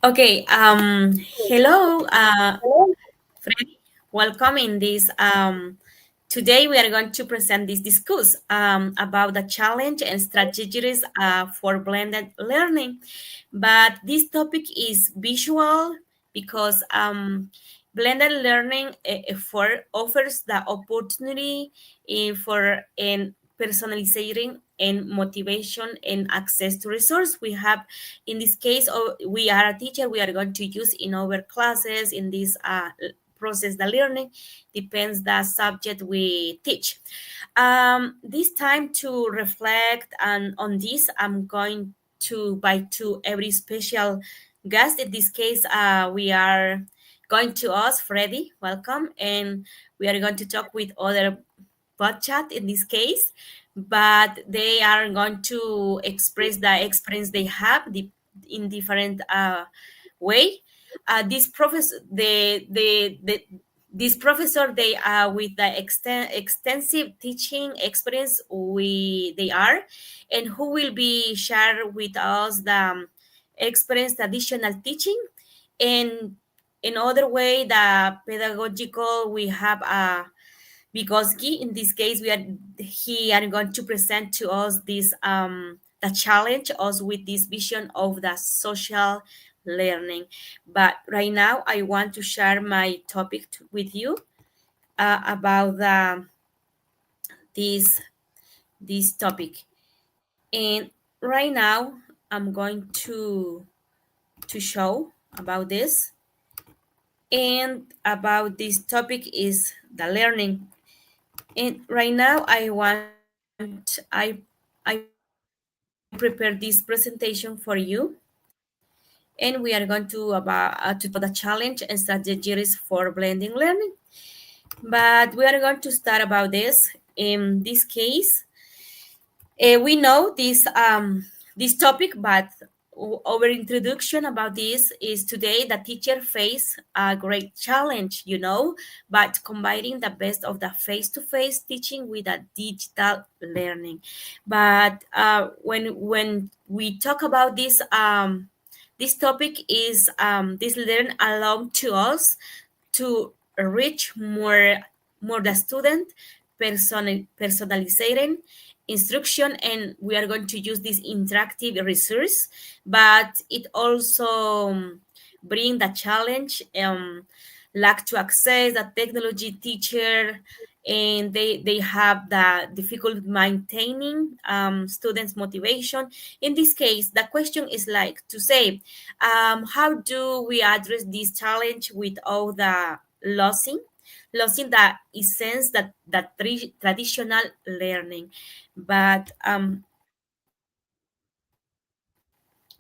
Okay, hello, Freddy. Welcome in this. Today we are going to present this discuss about the challenge and strategies for blended learning. But this topic is visual because blended learning for offers the opportunity for in personalizing and motivation and access to resource. We have in this case, we are a teacher, we are going to use in our classes in this process the learning depends the subject we teach. This time to reflect and on this I'm going to invite to every special guest. In this case, we are going to us Freddy, welcome, and we are going to talk with other bot chat in this case, but they are going to express the experience they have in different way. This professor, this professor, they are with the extensive teaching experience we they are, and who will be share with us the experience traditional teaching, and in other way the pedagogical we have a Vygotsky. In this case, he are going to present to us this the challenge us with this vision of the social learning. But right now, I want to share my topic with you about this this topic. And right now, I'm going to show about this. And about this topic is the learning. And right now, I prepare this presentation for you, and we are going to talk about the challenge and strategies for blending learning. But we are going to start about this. In this case, we know this topic, but our introduction about this is today the teacher face a great challenge, but combining the best of the face-to-face teaching with a digital learning. But when we talk about this topic is this learn along to us to reach more the student, personalizing instruction, and we are going to use this interactive resource, but it also bring the challenge, lack to access the technology teacher, and they have the difficult maintaining students motivation. In this case, the question is like to say, how do we address this challenge without the losing the essence that traditional learning. But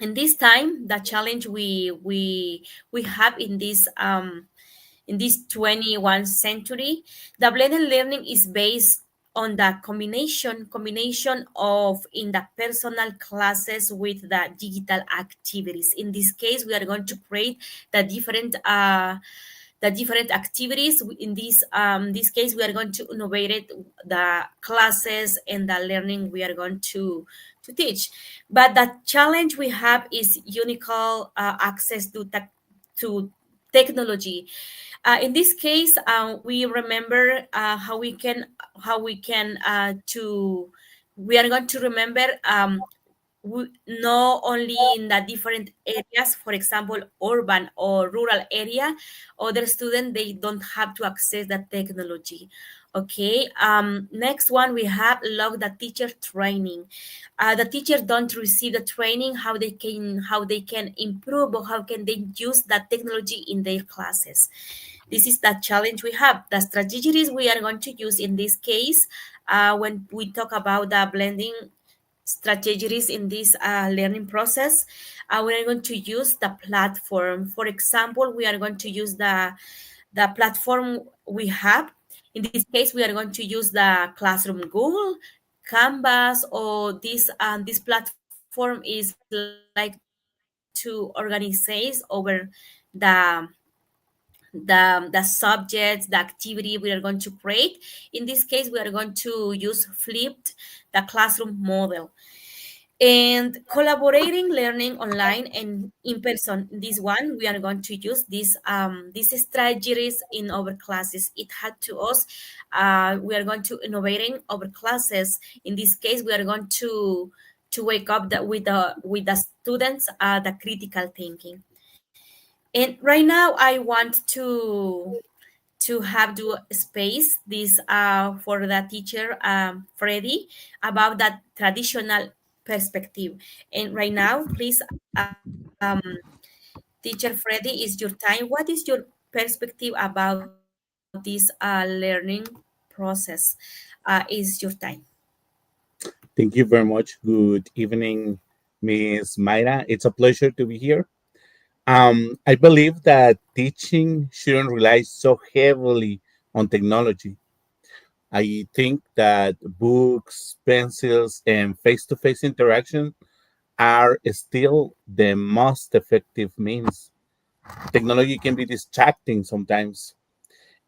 in this time, the challenge we have in this 21st century, the blended learning is based on the combination of in the personal classes with the digital activities. In this case, we are going to create the different activities. In this case, we are going to innovate the classes and the learning we are going to teach. But the challenge we have is unique access to technology. In this case, we remember how we can to we are going to remember not only in the different areas, for example, urban or rural area, other students they don't have to access the technology. Okay. Next one we have log the teacher training. The teachers don't receive the training how they can improve or how can they use that technology in their classes. This is the challenge we have. The strategies we are going to use in this case, when we talk about the blending strategies in this learning process, we are going to use the platform. For example, we are going to use the platform we have. In this case, we are going to use the Classroom Google, Canvas, or this platform is like to organize over the the subjects, the activity we are going to create. In this case, we are going to use flipped the classroom model. And collaborating learning online and in person. This one we are going to use these strategies in our classes. It had to us, we are going to innovating our classes. In this case, we are going to wake up with the students, the critical thinking. And right now I want to have to space this for the teacher, Freddy, about that traditional perspective. And right now, please, teacher Freddy, is your time. What is your perspective about this learning process? Is your time. Thank you very much. Good evening, Miss Mayra. It's a pleasure to be here. I believe that teaching shouldn't rely so heavily on technology. I think that books, pencils, and face to face interaction are still the most effective means. Technology can be distracting sometimes,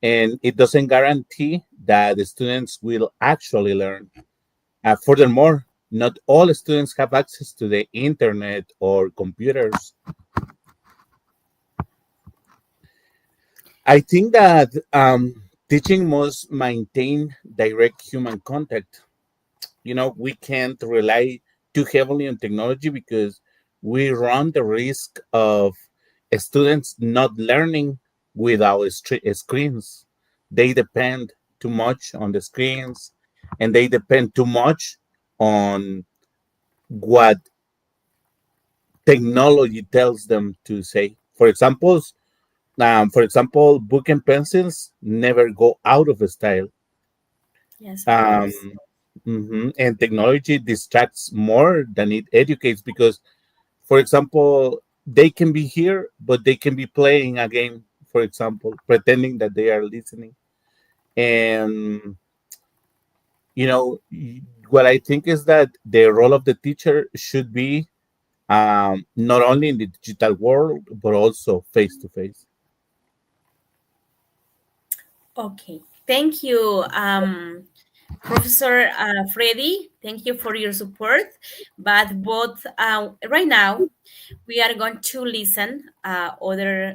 and it doesn't guarantee that the students will actually learn. Furthermore, not all students have access to the internet or computers. I think that teaching must maintain direct human contact. We can't rely too heavily on technology because we run the risk of students not learning without screens. They depend too much on the screens, and they depend too much on what technology tells them to say. For example, book and pencils never go out of style. Yes, of course. Um, and technology distracts more than it educates because, for example, they can be here, but they can be playing a game, for example, pretending that they are listening. And, what I think is that the role of the teacher should be not only in the digital world, but also face to face. Okay. Thank you, Professor Freddy. Thank you for your support. But both right now, we are going to listen other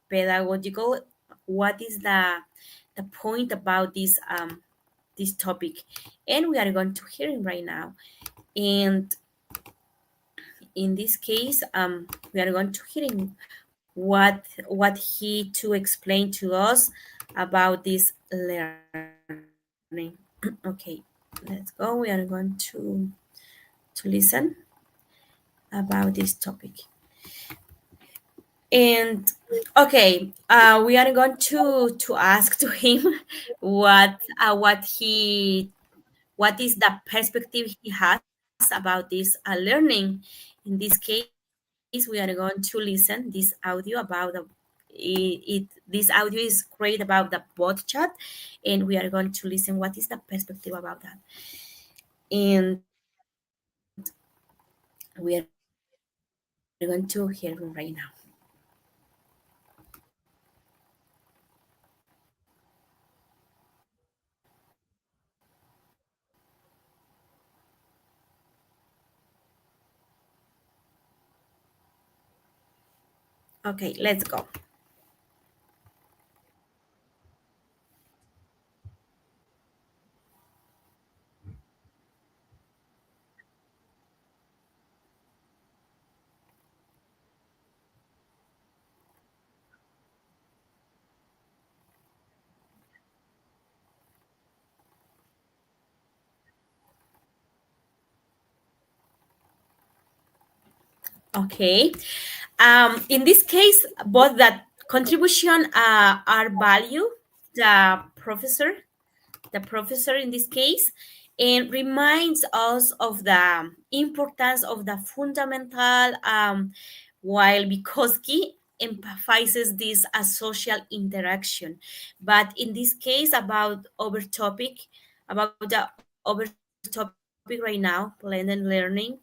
pedagogical. What is the point about this topic? And we are going to hear him right now. And in this case, we are going to hear him what he to explain to us about this learning. Okay, let's go. We are going to listen about this topic. And okay, we are going to ask to him what is the perspective he has about this learning. In this case, we are going to listen this audio about this audio is great about the bot chat, and we are going to listen what is the perspective about that. And we are going to hear him right now. Okay, let's go. Okay. In this case, both that contribution are value the professor, the professor in this case, and reminds us of the importance of the fundamental, while Vygotsky emphasizes this as social interaction. But in this case, about the over topic right now, blended learning,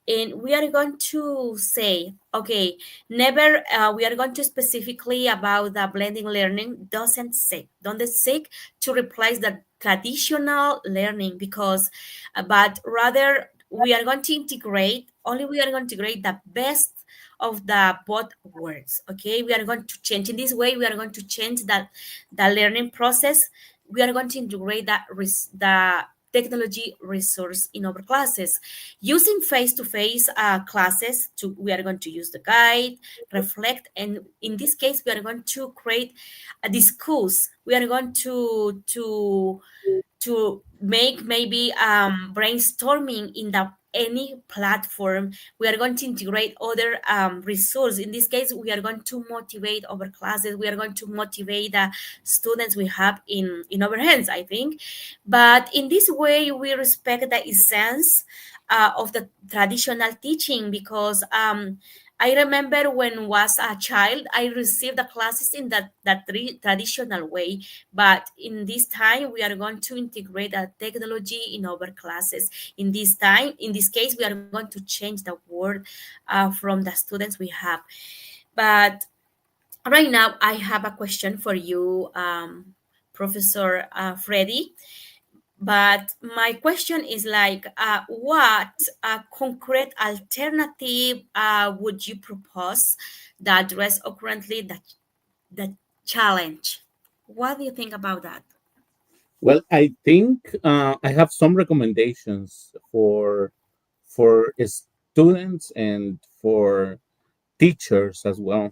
and we are going to say, okay, never we are going to specifically about the blending learning don't seek to replace the traditional learning, because but rather we are going to integrate, only we are going to integrate the best of the both words. Okay, we are going to change in this way, we are going to change that the learning process. We are going to integrate the technology resource in our classes using face-to-face classes. To we are going to use the guide, reflect, and in this case we are going to create a discourse. We are going to make maybe brainstorming in the any platform. We are going to integrate other resources. In this case, we are going to motivate our classes. We are going to motivate the students we have in our hands, I think. But in this way, we respect the essence of the traditional teaching, because I remember when was a child, I received the classes in that traditional way. But in this time, we are going to integrate the technology in our classes. In this time, in this case, we are going to change the word from the students we have. But right now, I have a question for you, Professor Freddy. But my question is like, what concrete alternative would you propose that address currently the challenge? What do you think about that? Well, I think I have some recommendations for students and for teachers as well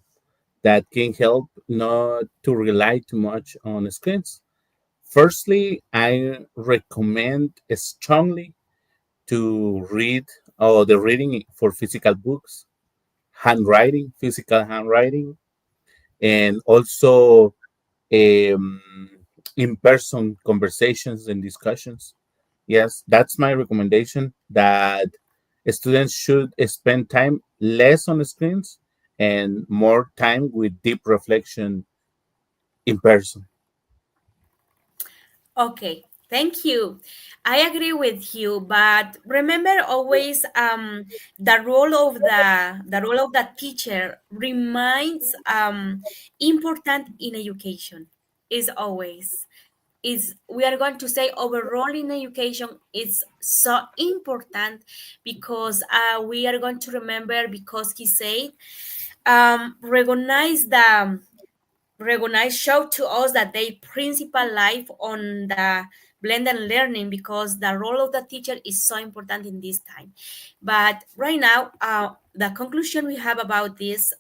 that can help not to rely too much on screens. Firstly, I recommend strongly to read the reading for physical books, handwriting, physical handwriting, and also um, in-person conversations and discussions. Yes, that's my recommendation, that students should spend time less on the screens and more time with deep reflection in person. Okay, thank you. I agree with you, but remember always the role of the teacher remains important in education. Is always is we are going to say overall in education is so important, because we are going to remember, because he said recognize the recognize show to us that they principal life on the blended learning, because the role of the teacher is so important in this time. But right now, the conclusion we have about this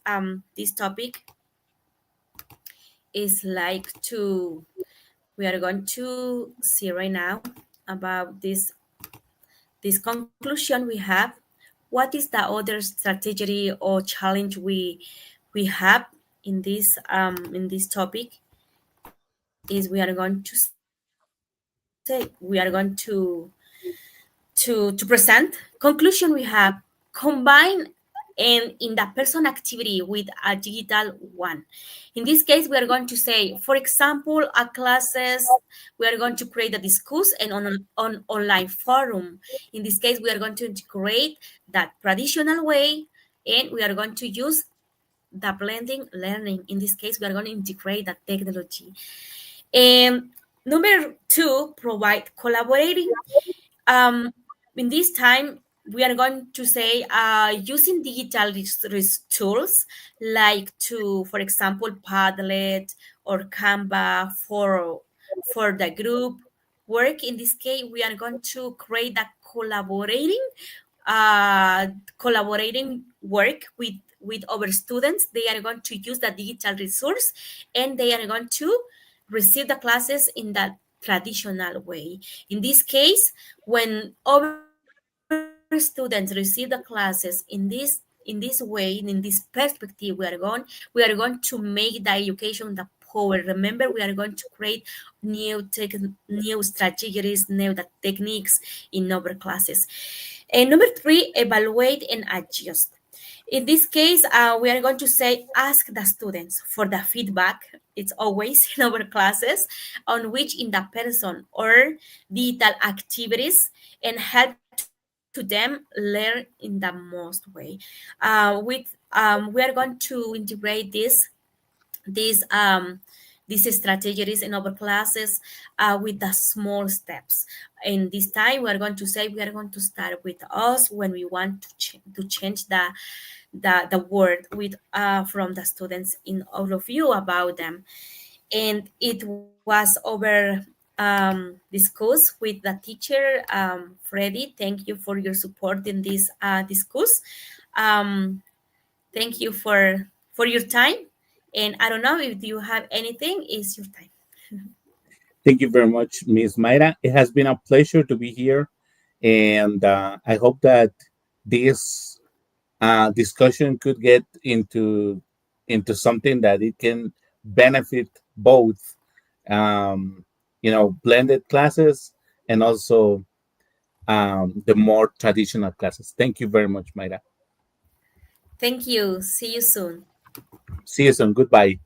topic is like to we are going to see right now about this conclusion we have. What is the other strategy or challenge we have in this topic? Is we are going to say we are going to present conclusion we have. Combine and in the person activity with a digital one. In this case, we are going to say, for example, a classes, we are going to create a discourse and on online forum. In this case, we are going to integrate that traditional way, and we are going to use the blending learning. In this case, we are going to integrate the technology. And number two, provide collaborating. um, in this time, we are going to say using digital tools like to, for example, Padlet or Canva for the group work. In this case, we are going to create a uh, collaborating work with our students. They are going to use the digital resource, and they are going to receive the classes in the traditional way. In this case, when our students receive the classes in this way, in this perspective, we are going to make the education the power. Remember, we are going to create new strategies, new the techniques in our classes. And number three, evaluate and adjust. In this case, we are going to say ask the students for the feedback. It's always in our classes on which in the person or digital activities, and help to them learn in the most way. We are going to integrate this these strategies in our classes with the small steps. And this time we are going to say we are going to start with us when we want to change the word with from the students in all of you about them. And it was over discussed with the teacher, Freddie. Thank you for your support in this discourse. um, Thank you for your time. And I don't know if you have anything. Is your time. Thank you very much, Miss Mayra. It has been a pleasure to be here, and I hope that this discussion could get into something that it can benefit both, um, blended classes and also the more traditional classes. Thank you very much, Mayra. Thank you. See you soon. See you soon. Goodbye.